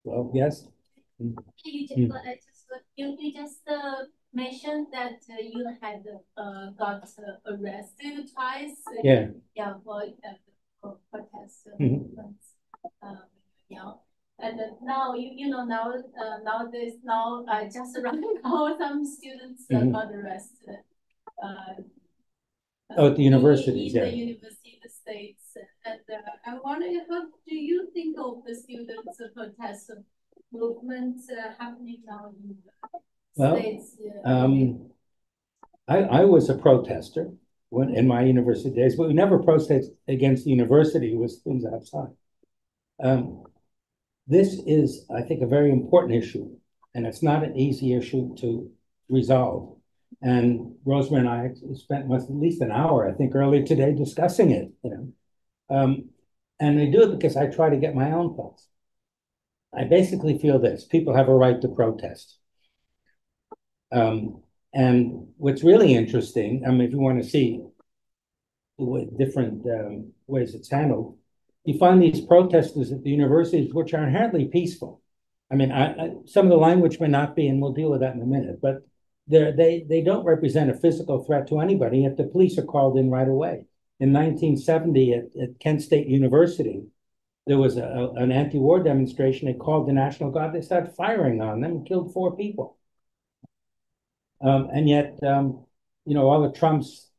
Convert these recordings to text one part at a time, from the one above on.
Well, yes. You just mentioned that you had got arrested twice. Yeah. Yeah, for protest movements. Yeah. And now now just right now some students got arrested. At the universities, in the university in the States. And I wonder, how do you think of the students' protest movements happening now in the States? I was a protester in my university days, but we never protested against the university. It was things outside. This is, I think, a very important issue, and it's not an easy issue to resolve. And Rosemary and I spent at least an hour, I think, earlier today discussing it. And I do it because I try to get my own thoughts. I basically feel this: people have a right to protest. And what's really interesting, I mean, if you want to see different ways it's handled, you find these protesters at the universities, which are inherently peaceful. I mean, some of the language may not be, and we'll deal with that in a minute, but they don't represent a physical threat to anybody, yet the police are called in right away. In 1970 at Kent State University, there was an anti-war demonstration. They called the National Guard. They started firing on them and killed 4 people. And yet, all of Trump's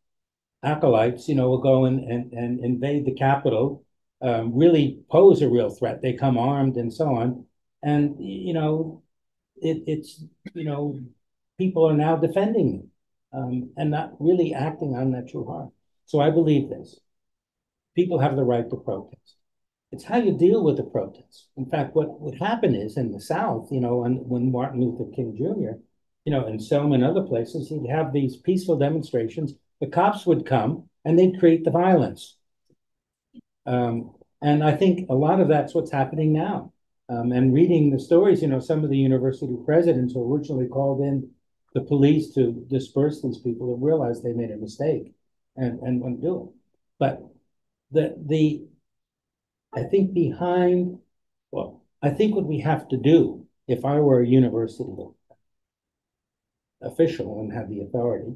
acolytes, will go and invade the Capitol, really pose a real threat. They come armed and so on. And, it's people are now defending them and not really acting on that true harm. So I believe this. People have the right to protest. It's how you deal with the protests. In fact, what would happen is in the South, when Martin Luther King Jr., in Selma and other places, he'd have these peaceful demonstrations. The cops would come and they'd create the violence. And I think a lot of that's what's happening now. And reading the stories, some of the university presidents who originally called in the police to disperse these people have realized they made a mistake and wouldn't do it. But I think I think what we have to do, if I were a university official and had the authority,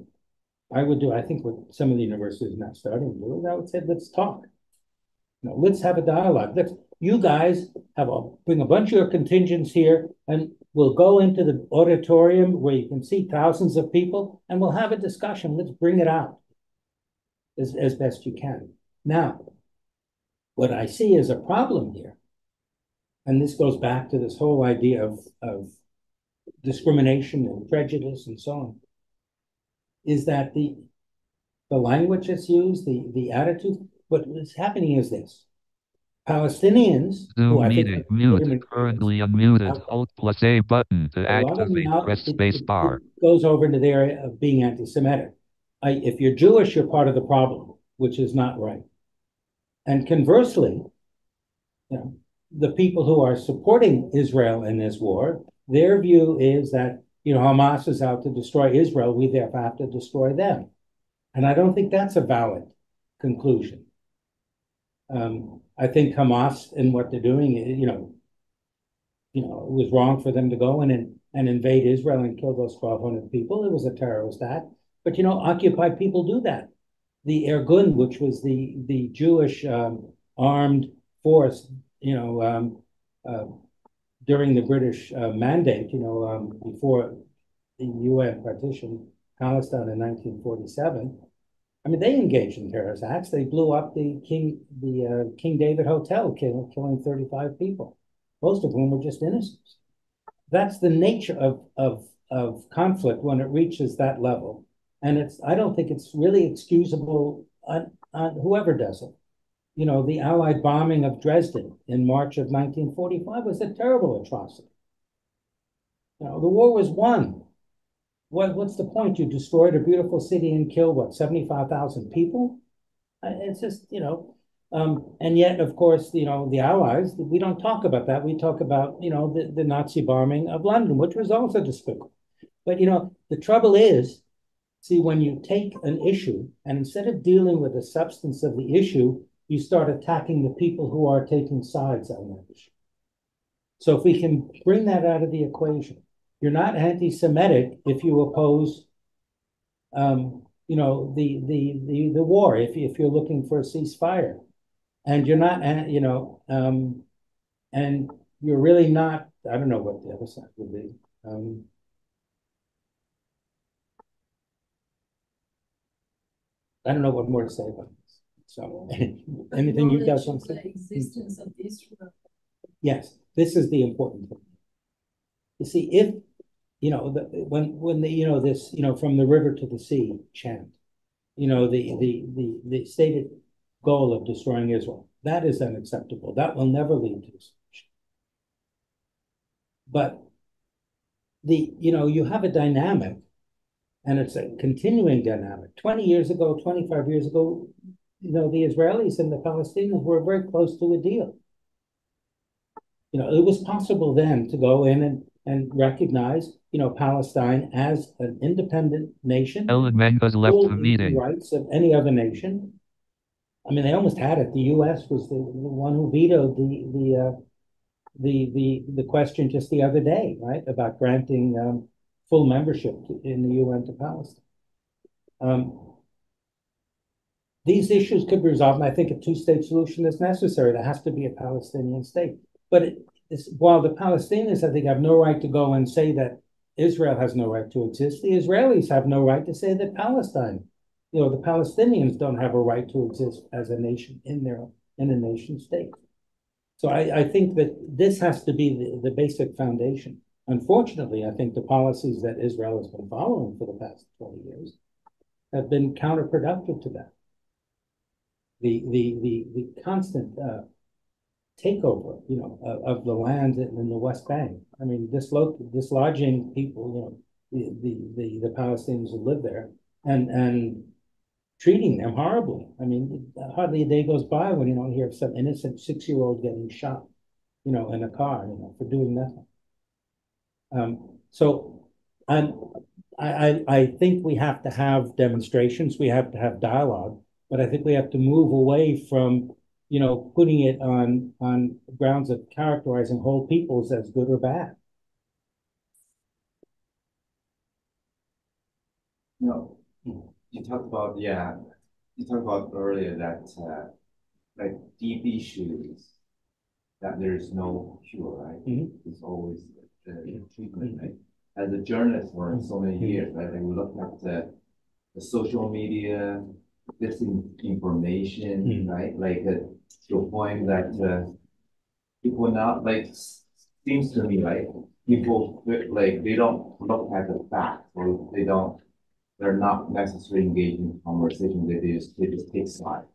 I would do, I think what some of the universities are now starting to do is I would say, let's talk. Let's have a dialogue. You guys bring a bunch of your contingents here and we'll go into the auditorium where you can see thousands of people and we'll have a discussion. Let's bring it out as best you can. Now, what I see as a problem here, and this goes back to this whole idea of discrimination and prejudice and so on, is that the language that's used, the attitude, what is happening is this. Palestinians, who I think mute, currently unmuted, Alt+A button to activate, press space bar. Goes over into the area of being anti-Semitic. If you're Jewish, you're part of the problem, which is not right. And conversely, the people who are supporting Israel in this war, their view is that, Hamas is out to destroy Israel. We therefore have to destroy them. And I don't think that's a valid conclusion. I think Hamas and what they're doing, it was wrong for them to go in and invade Israel and kill those 1,200 people. It was a terrorist act. But, occupied people do that. The Irgun, which was the Jewish armed force, during the British mandate, before the UN partitioned Palestine in 1947. I mean, they engaged in terrorist acts. They blew up the King David Hotel, killing 35 people, most of whom were just innocents. That's the nature of conflict when it reaches that level. And I don't think it's really excusable on whoever does it. The Allied bombing of Dresden in March of 1945 was a terrible atrocity. The war was won. What's the point? You destroyed a beautiful city and killed, 75,000 people? It's just, and yet, of course, the Allies, we don't talk about that. We talk about, the Nazi bombing of London, which was also despicable. But, the trouble is, see, when you take an issue and instead of dealing with the substance of the issue, you start attacking the people who are taking sides on that issue. So if we can bring that out of the equation, you're not anti-Semitic if you oppose, you know, the war. If you're looking for a ceasefire, and you're not, you know, and you're really not. I don't know what the other side would be. I don't know what more to say about this. So, anything you guys want to say? The existence of Israel. Yes, this is the important thing. You see, if you know, when the you know this, you know, from the river to the sea chant, you know, the stated goal of destroying Israel, that is unacceptable. That will never lead to a solution. But you know, you have a dynamic, and it's a continuing dynamic. 20 years ago, 25 years ago, you know, the Israelis and the Palestinians were very close to a deal. You know, it was possible then to go in and recognize, you know, Palestine as an independent nation. Ellen Manga's left the meeting. Rights of any other nation. I mean, they almost had it. The U.S. was the one who vetoed the question just the other day, right, about granting full membership in the UN to Palestine. These issues could be resolved, and I think a two-state solution is necessary. There has to be a Palestinian state. But while the Palestinians, I think, have no right to go and say that Israel has no right to exist, the Israelis have no right to say that Palestine, you know, the Palestinians don't have a right to exist as a nation in a nation state. So I think that this has to be the basic foundation. Unfortunately, I think the policies that Israel has been following for the past 20 years have been counterproductive to that. The constant takeover, you know, of the land in the West Bank. I mean, dislodging people, you know, the Palestinians who live there, and treating them horribly. I mean, hardly a day goes by when you don't hear of some innocent 6-year-old getting shot, you know, in a car, you know, for doing nothing. So I think we have to have demonstrations, we have to have dialogue, but I think we have to move away from, you know, putting it on grounds of characterizing whole peoples as good or bad. No, you talked about earlier that like deep issues that there's no cure, right? Mm-hmm. It's always the treatment, right? As a journalist for so many years, right? Like we look at the social media, disinformation, right? Like to a point that people now, like, seems to me like people like they don't look at the facts, or they're not necessarily engaged in conversation. They just take sides.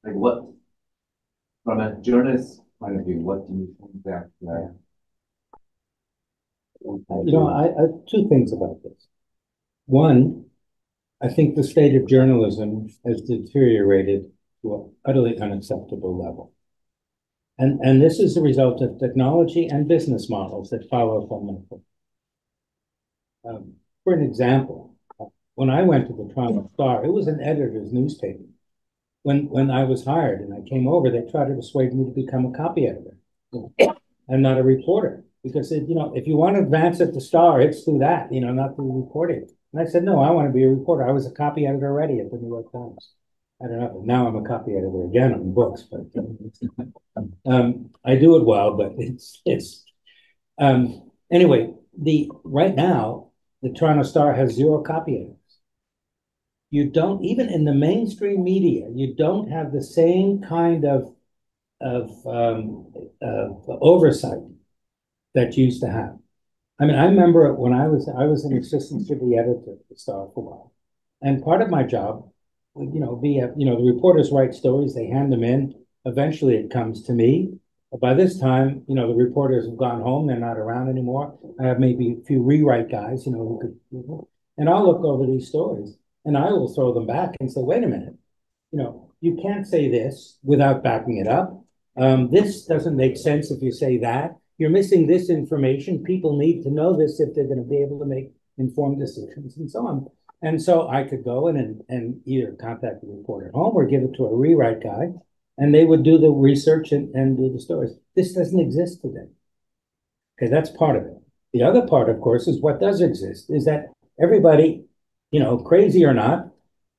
Like, what, from a journalist point of view, what do you think that? You know, I two things about this. One, I think the state of journalism has deteriorated to an utterly unacceptable level. And this is a result of technology and business models that follow from that. For an example, when I went to the Toronto Star, it was an editor's newspaper. When I was hired and I came over, they tried to persuade me to become a copy editor and not a reporter. Because, you know, if you want to advance at the Star, it's through that, you know, not through reporting. And I said, no, I want to be a reporter. I was a copy editor already at the New York Times. I don't know. Now I'm a copy editor again on books, but I do it well. But anyway. Right now the Toronto Star has 0 copy editors. You don't, even in the mainstream media, you don't have the same kind of oversight that you used to have. I mean, I remember when I was an assistant to the editor at the Star for a while, and part of my job would, you know, be the reporters write stories, they hand them in. Eventually, it comes to me. By this time, you know, the reporters have gone home; they're not around anymore. I have maybe a few rewrite guys, you know, who could, and I'll look over these stories, and I will throw them back and say, "Wait a minute, you know, you can't say this without backing it up. This doesn't make sense if you say that. You're missing this information. People need to know this if they're going to be able to make informed decisions," and so on. And so I could go in and either contact the reporter at home or give it to a rewrite guy, and they would do the research and do the stories. This doesn't exist today. Okay, that's part of it. The other part, of course, is what does exist, is that everybody, crazy or not,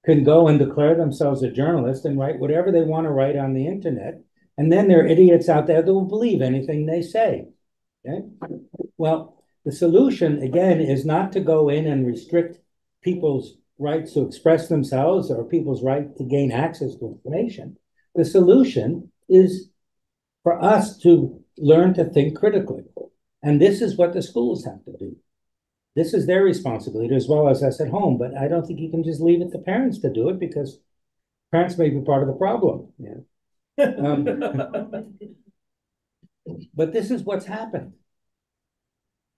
can go and declare themselves a journalist and write whatever they want to write on the internet. And then there are idiots out there that will believe anything they say. Okay? Well, the solution, again, is not to go in and restrict people's rights to express themselves or people's right to gain access to information. The solution is for us to learn to think critically. And this is what the schools have to do. This is their responsibility as well as us at home. But I don't think you can just leave it to parents to do it, because parents may be part of the problem. But this is what's happened.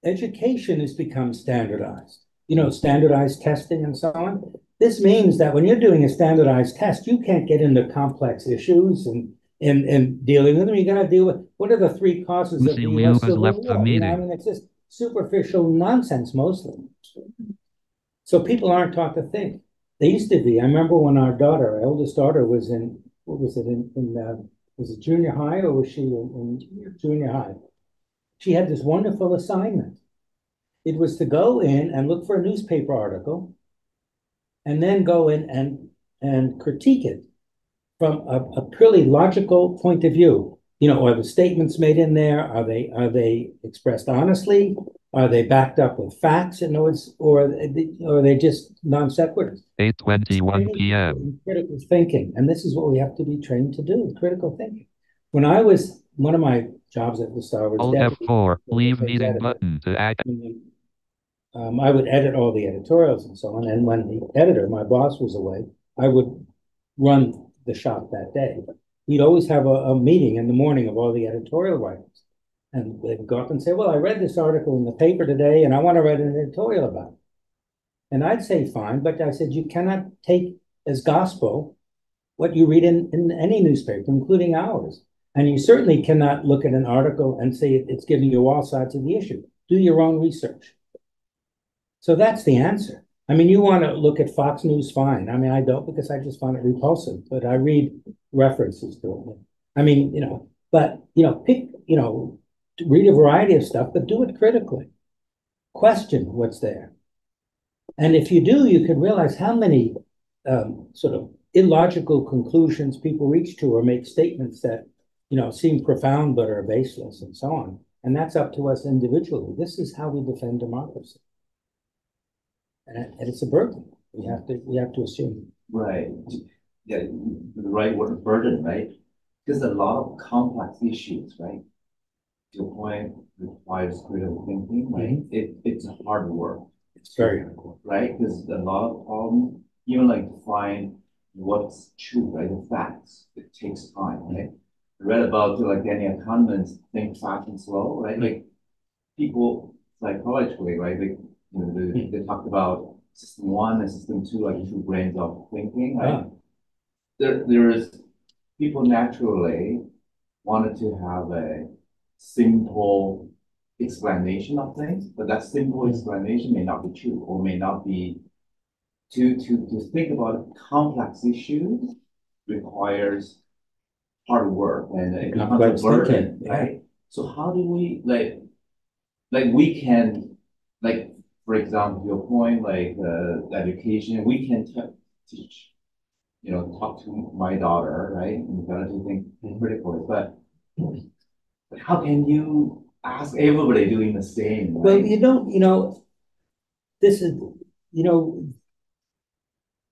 Education has become standardized, standardized testing and so on. This means that when you're doing a standardized test, you can't get into complex issues and dealing with them. You got to deal with what are the three causes of the U.S. Civil War. It's just superficial nonsense mostly. So people aren't taught to think. They used to be. I remember when our eldest daughter, was in, what was it, was it junior high, or was she in junior high? She had this wonderful assignment. It was to go in and look for a newspaper article and then go in and critique it from a purely logical point of view. Are the statements made in there, are they expressed honestly? Are they backed up with facts? Or are they just non sequiturs? 8:21 p.m. Critical thinking, and this is what we have to be trained to do: critical thinking. When I was one of my jobs at the Star was Alt F4, leave meeting button to act. I would edit all the editorials and so on, and when the editor, my boss, was away, I would run the shop that day. We'd always have a meeting in the morning of all the editorial writers. And they'd go up and say, well, I read this article in the paper today, and I want to write an editorial about it. And I'd say, fine, but I said, you cannot take as gospel what you read in any newspaper, including ours. And you certainly cannot look at an article and say it's giving you all sides of the issue. Do your own research. So that's the answer. I mean, you want to look at Fox News, fine. I mean, I don't, because I just find it repulsive, but I read references to it. I mean, pick, read a variety of stuff, but do it critically. Question what's there. And if you do, you can realize how many sort of illogical conclusions people reach to or make statements that, seem profound but are baseless and so on. And that's up to us individually. This is how we defend democracy. And it's a burden. We have to assume. Right. Yeah, the right word, burden, right? There's a lot of complex issues, right? To your point, requires critical thinking, right? It's hard work. It's very hard work. Right? There's a lot of problems, even like to find what's true, right? The facts. It takes time, right? I read about like Daniel Kahneman's think fast and slow, right? Like people psychologically, right? They talked about system 1 and system 2, like 2 brains of thinking, right? There is people naturally wanted to have a simple explanation of things, but that simple explanation may not be true, or may not be to think about complex issues requires hard work and complex burden, right? So how do we we can for example, your point, education, we can teach, talk to my daughter, right? And got to think critically, but how can you ask everybody doing the same? Right? Well, you don't, this is,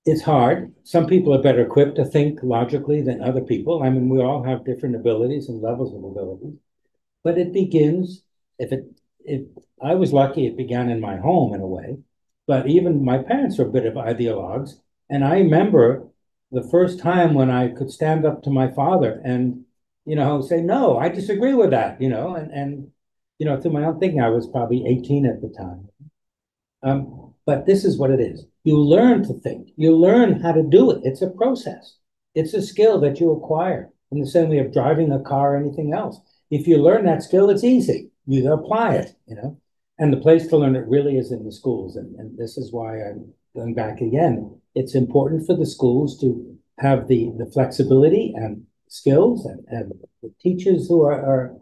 it's hard. Some people are better equipped to think logically than other people. I mean, we all have different abilities and levels of abilities, but it begins, if I was lucky, it began in my home in a way, but even my parents were a bit of ideologues. And I remember the first time when I could stand up to my father and, say, no, I disagree with that, and through my own thinking, I was probably 18 at the time. But this is what it is. You learn to think. You learn how to do it. It's a process. It's a skill that you acquire in the same way of driving a car or anything else. If you learn that skill, it's easy. You apply it, and the place to learn it really is in the schools. And this is why I'm going back again. It's important for the schools to have the flexibility and skills and the teachers who are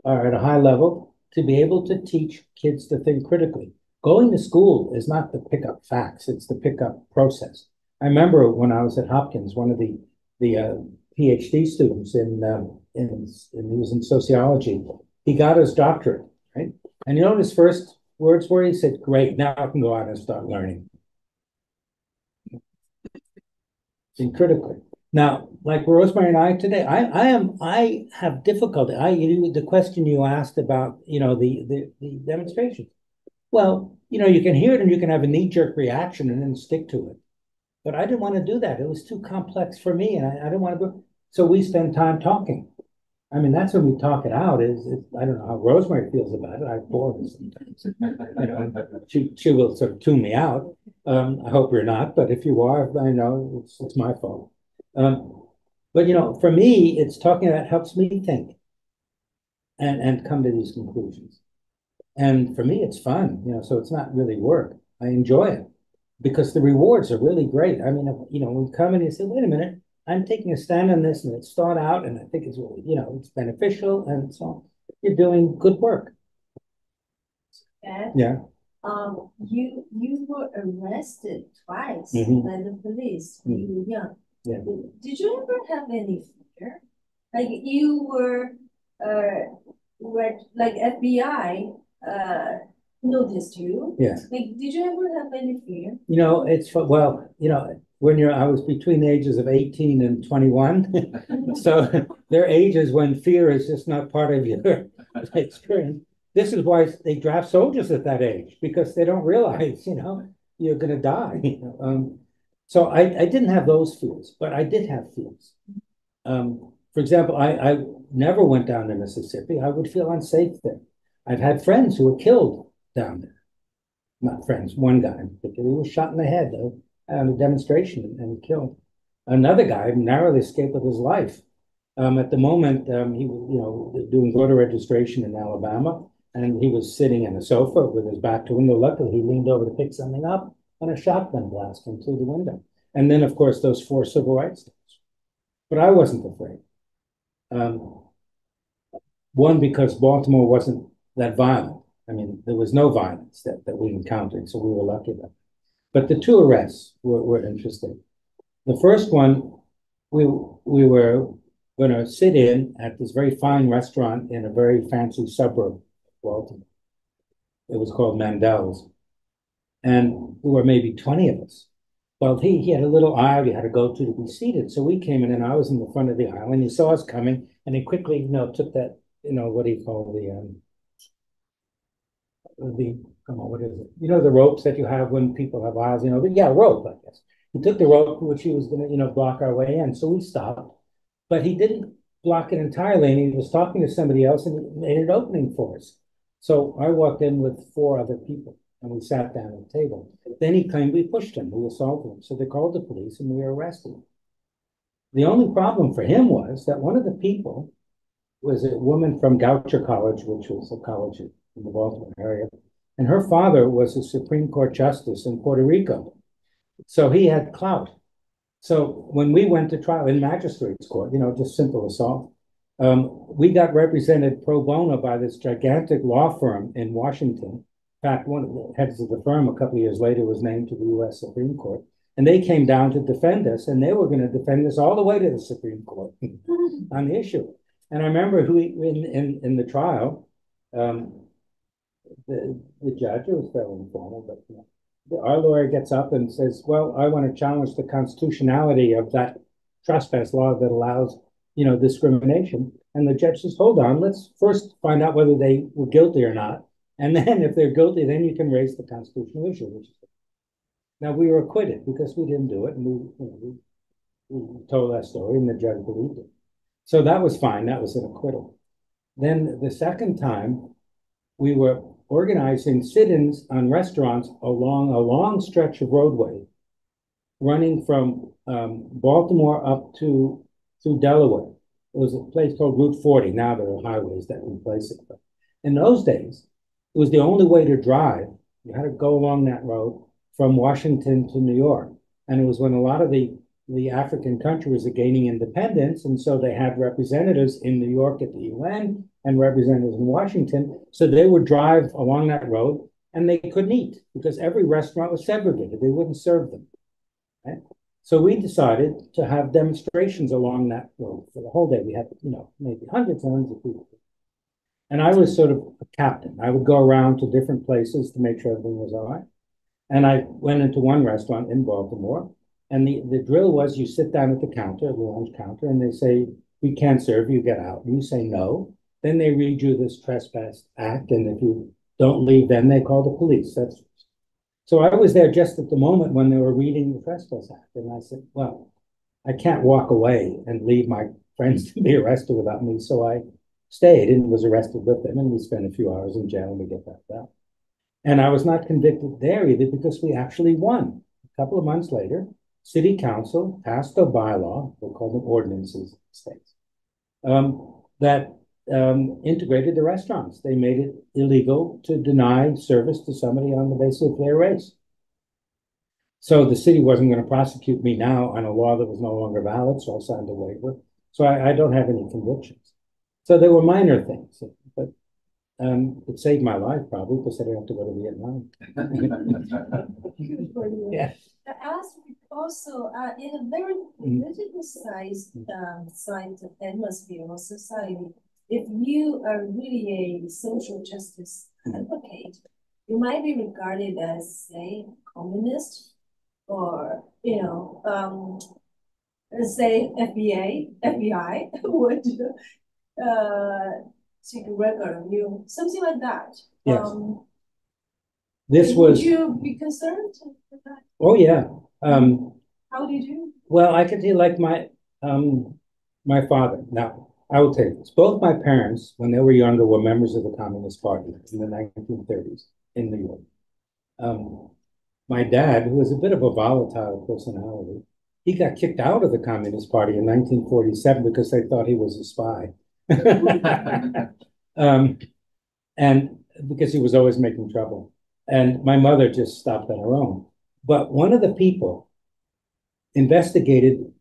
at a high level to be able to teach kids to think critically. Going to school is not to pick up facts, it's to pick up process. I remember when I was at Hopkins, one of the PhD students he was in sociology. He got his doctorate, right? And you know what his first words were? He said, "Great, now I can go out and start learning." Think critically. Now, like Rosemary and I today, I have difficulty. The question you asked about, the demonstration. Well, you can hear it and you can have a knee-jerk reaction and then stick to it. But I didn't want to do that. It was too complex for me, and I didn't want to go. So we spend time talking. I mean, that's when we talk it out. I don't know how Rosemary feels about it. I bore her sometimes. She will sort of tune me out. I hope you're not, but if you are, I know it's my fault. But for me, it's talking that helps me think and come to these conclusions. And for me, it's fun. So it's not really work. I enjoy it because the rewards are really great. I mean, when you come in and you say, "Wait a minute, I'm taking a stand on this and it's thought out and I think it's really, it's beneficial," and so on. You're doing good work. Ed, yeah. You were arrested twice by the police when you were young. Yeah. Did you ever have any fear? Like you were, like FBI noticed you. Yeah. Like, did you ever have any fear? I was between the ages of 18 and 21. So there are ages when fear is just not part of your experience. This is why they draft soldiers at that age, because they don't realize, you're going to die. So I didn't have those fears, but I did have fears. For example, I never went down to Mississippi. I would feel unsafe there. I've had friends who were killed down there. Not friends, one guy in particular, he was shot in the head at a demonstration and killed. Another guy narrowly escaped with his life. At the moment, he was, doing voter registration in Alabama, and he was sitting in a sofa with his back to the window. Luckily, he leaned over to pick something up, and a shotgun blast came through the window. And then, of course, those 4 civil rights days. But I wasn't afraid. One, because Baltimore wasn't that violent. I mean, there was no violence that we encountered, so we were lucky about it. But the 2 arrests were interesting. The first one, we were going to sit in at this very fine restaurant in a very fancy suburb of Baltimore. It was called Mandel's. And there were maybe 20 of us. Well, he had a little aisle you had to go to be seated. So we came in and I was in the front of the aisle and he saw us coming and he quickly, took that, what do you call what is it? The ropes that you have when people have aisles, rope, I guess. He took the rope, which he was going to, block our way in. So we stopped, but he didn't block it entirely. And he was talking to somebody else and he made an opening for us. So I walked in with 4 other people and we sat down at the table. Then he claimed we pushed him, we assaulted him. So they called the police and we were arrested. The only problem for him was that one of the people was a woman from Goucher College, which was a college in the Baltimore area. And her father was a Supreme Court justice in Puerto Rico. So he had clout. So when we went to trial in magistrate's court, just simple assault, we got represented pro bono by this gigantic law firm in Washington. In fact, one of the heads of the firm a couple of years later was named to the U.S. Supreme Court. And they came down to defend us, and they were going to defend us all the way to the Supreme Court on the issue. And I remember in the trial, the judge, it was fairly informal, but our lawyer gets up and says, "Well, I want to challenge the constitutionality of that trespass law that allows, discrimination." And the judge says, "Hold on, let's first find out whether they were guilty or not. And then if they're guilty, then you can raise the constitutional issue." Now we were acquitted because we didn't do it, and we told that story, and the judge believed it. So that was fine. That was an acquittal. Then the second time, we were organizing sit-ins on restaurants along a long stretch of roadway, running from Baltimore up through Delaware. It was a place called Route 40. Now there are highways that replace it. But in those days, it was the only way to drive. You had to go along that road from Washington to New York. And it was when a lot of the the African country was gaining independence, and so they had representatives in New York at the UN and representatives in Washington. So they would drive along that road, and they couldn't eat because every restaurant was segregated. They wouldn't serve them. Right? So we decided to have demonstrations along that road for the whole day. We had, maybe hundreds and hundreds of people. And I was sort of a captain. I would go around to different places to make sure everything was all right. And I went into one restaurant in Baltimore, and the drill was you sit down at the counter, the lunch counter, and they say, we can't serve you, get out. And you say no. Then they read you this trespass act, and if you don't leave, then they call the police. So I was there just at the moment when they were reading the Trespass Act. And I said, well, I can't walk away and leave my friends to be arrested without me. So I stayed and was arrested with them. And we spent a few hours in jail and we get back out. And I was not convicted there either because we actually won. A couple of months later, City Council passed a bylaw, they call them ordinances in the states, that integrated the restaurants. They made it illegal to deny service to somebody on the basis of their race. So the city wasn't going to prosecute me now on a law that was no longer valid, so I signed a waiver. So I don't have any convictions. So they were minor things, but it saved my life probably because I didn't have to go to Vietnam. Yeah. As also in a very politicized atmosphere or society, if you are really a social justice advocate, you might be regarded as, say, communist, or say FBI would take a record of you, something like that. Yes. Would you be concerned with that? Oh yeah. How do you do? Well, I could tell you, like my father. Now, I will tell you this. Both my parents, when they were younger, were members of the Communist Party in the 1930s in New York. My dad, who was a bit of a volatile personality, he got kicked out of the Communist Party in 1947 because they thought he was a spy. And because he was always making trouble. And my mother just stopped on her own. But one of the people investigated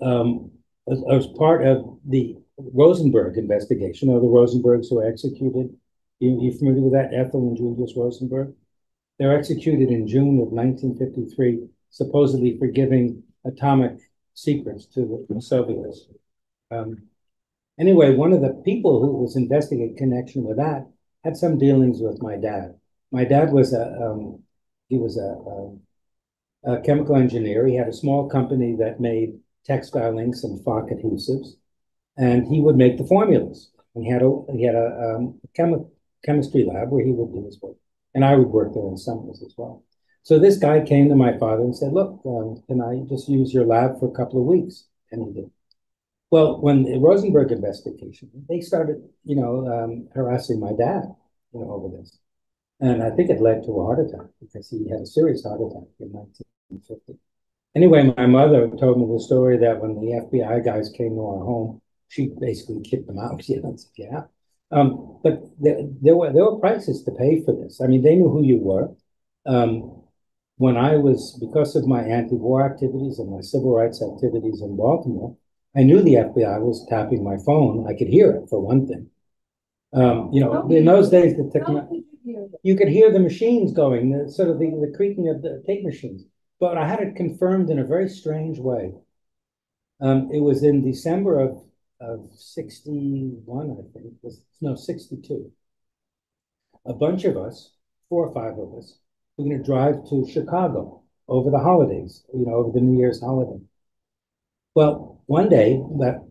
as part of the Rosenberg investigation, or the Rosenbergs who were executed. You familiar with that? Ethel and Julius Rosenberg? They were executed in June of 1953, supposedly for giving atomic secrets to the Soviets. Anyway, one of the people who was investigating in connection with that had some dealings with my dad. My dad was a chemical engineer. He had a small company that made textile inks and Fock adhesives, and he would make the formulas. And he had a chemistry lab where he would do his work, and I would work there in summers as well. So this guy came to my father and said, "Look, can I just use your lab for a couple of weeks?" And he did. Well, when the Rosenberg investigation, they started, harassing my dad, over this. And I think it led to a heart attack because he had a serious heart attack in 1950. Anyway, my mother told me the story that when the FBI guys came to our home, she basically kicked them out. Yeah. But there were prices to pay for this. I mean, they knew who you were. When I was, because of my anti-war activities and my civil rights activities in Baltimore, I knew the FBI was tapping my phone. I could hear it, for one thing. In those days, you could hear the machines going, the creaking of the tape machines. But I had it confirmed in a very strange way. It was in December of 61, I think. 62. A bunch of us, 4 or 5 of us, were going to drive to Chicago over the holidays, over the New Year's holiday. Well, one day, that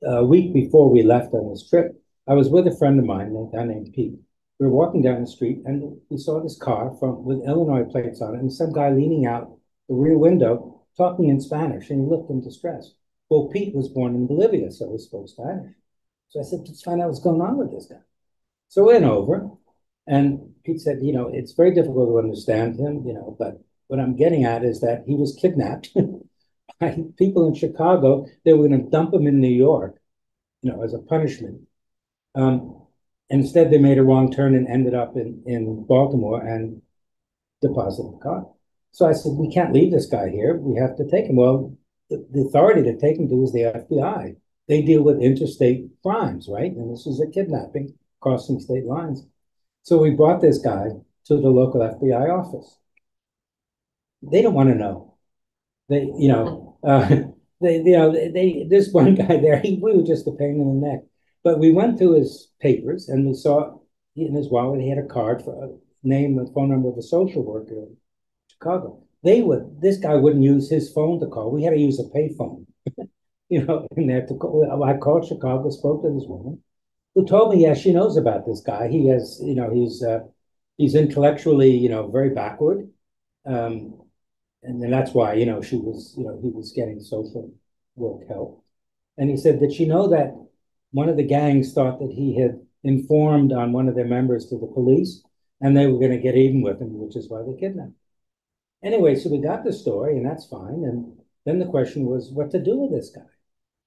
a week before we left on this trip, I was with a friend of mine, a guy named Pete. We were walking down the street, and we saw this car with Illinois plates on it, and some guy leaning out the rear window talking in Spanish, and he looked in distress. Well, Pete was born in Bolivia, so he spoke Spanish. So I said, let's find out what's going on with this guy. So we went over, and Pete said, it's very difficult to understand him, but what I'm getting at is that he was kidnapped by people in Chicago. They were going to dump him in New York, as a punishment. Instead, they made a wrong turn and ended up in Baltimore and deposited the car. So I said, we can't leave this guy here. We have to take him. Well, the authority to take him to is the FBI. They deal with interstate crimes, right? And this was a kidnapping crossing state lines. So we brought this guy to the local FBI office. They don't want to know. They, you know, this one guy there, we were just a pain in the neck. But we went through his papers and we saw in his wallet, he had a card for a name and phone number of a social worker in Chicago. This guy wouldn't use his phone to call. We had to use a payphone, in there to call. I called Chicago, spoke to this woman who told me, yeah, she knows about this guy. He has, he's intellectually, very backward. And then that's why, he was getting social work help. And he said, did she know that one of the gangs thought that he had informed on one of their members to the police and they were going to get even with him, which is why they kidnapped him. Anyway, so we got the story and that's fine. And then the question was what to do with this guy.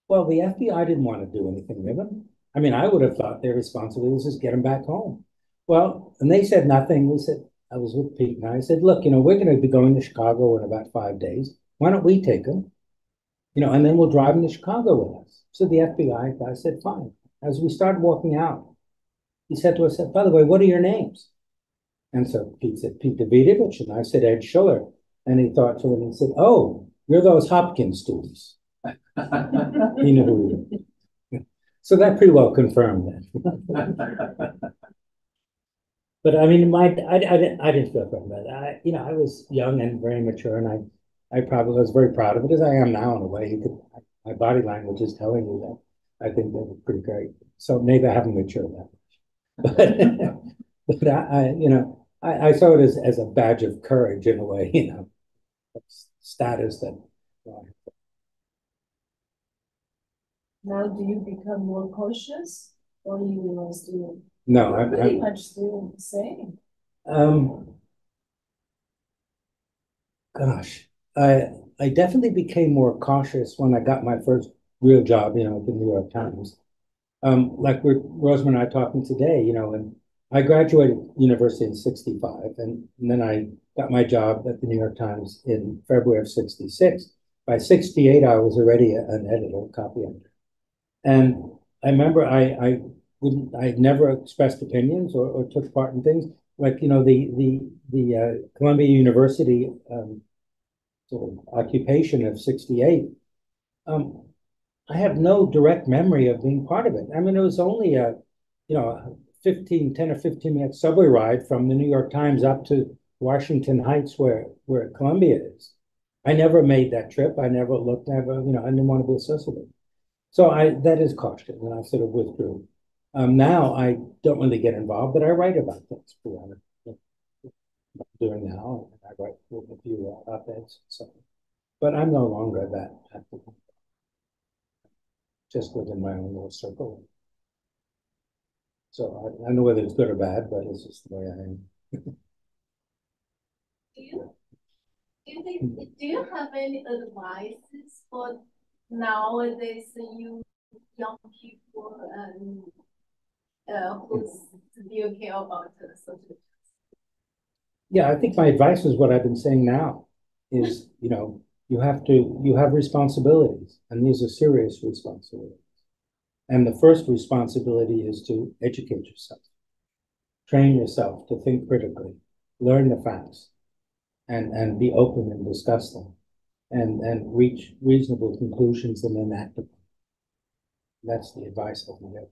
Well, the FBI didn't want to do anything with him. I mean, I would have thought their responsibility was just get him back home. Well, and they said nothing. We said, I was with Pete and I said, look, we're going to be going to Chicago in about 5 days. Why don't we take him? And then we'll drive him to Chicago with us. So the FBI guy said, fine. As we started walking out, he said to us, by the way, what are your names? And so Pete said, Pete Davidovich. And I said, Ed Shiller. And he thought to him and he said, oh, you're those Hopkins students. He knew who we were. So that pretty well confirmed that. But I mean, I didn't feel good about it. I was young and very mature, and I probably was very proud of it, as I am now in a way. My body language is telling you that I think they were pretty great. So maybe I haven't matured that much. But I saw it as a badge of courage in a way, status that. Now, do you become more cautious, or you still? No, I'm pretty much still the same. Gosh, I definitely became more cautious when I got my first real job, at the New York Times. Like Rosemary and I talking today, and I graduated university in 65, and then I got my job at the New York Times in February of 66. By 68, I was already an editor, copy editor. And I remember I never expressed opinions or took part in things like the Columbia University sort of occupation of 68. I have no direct memory of being part of it. I mean, it was only a 10 or 15 minute subway ride from the New York Times up to Washington Heights, where Columbia is. I never made that trip. I never looked. I didn't want to be associated. So that is caution, and I sort of withdrew. Now I don't really get involved, but I write about things doing now. I write a few op-eds, so. But I'm no longer that active. Just within my own little circle. So I know whether it's good or bad, but it's just the way I am. Do you have any advices for nowadays young people who still care about social justice? Yeah, I think my advice is what I've been saying now is, you have responsibilities, and these are serious responsibilities. And the first responsibility is to educate yourself, train yourself to think critically, learn the facts, and be open and discuss them, and reach reasonable conclusions and then act upon them. That's the advice I can give.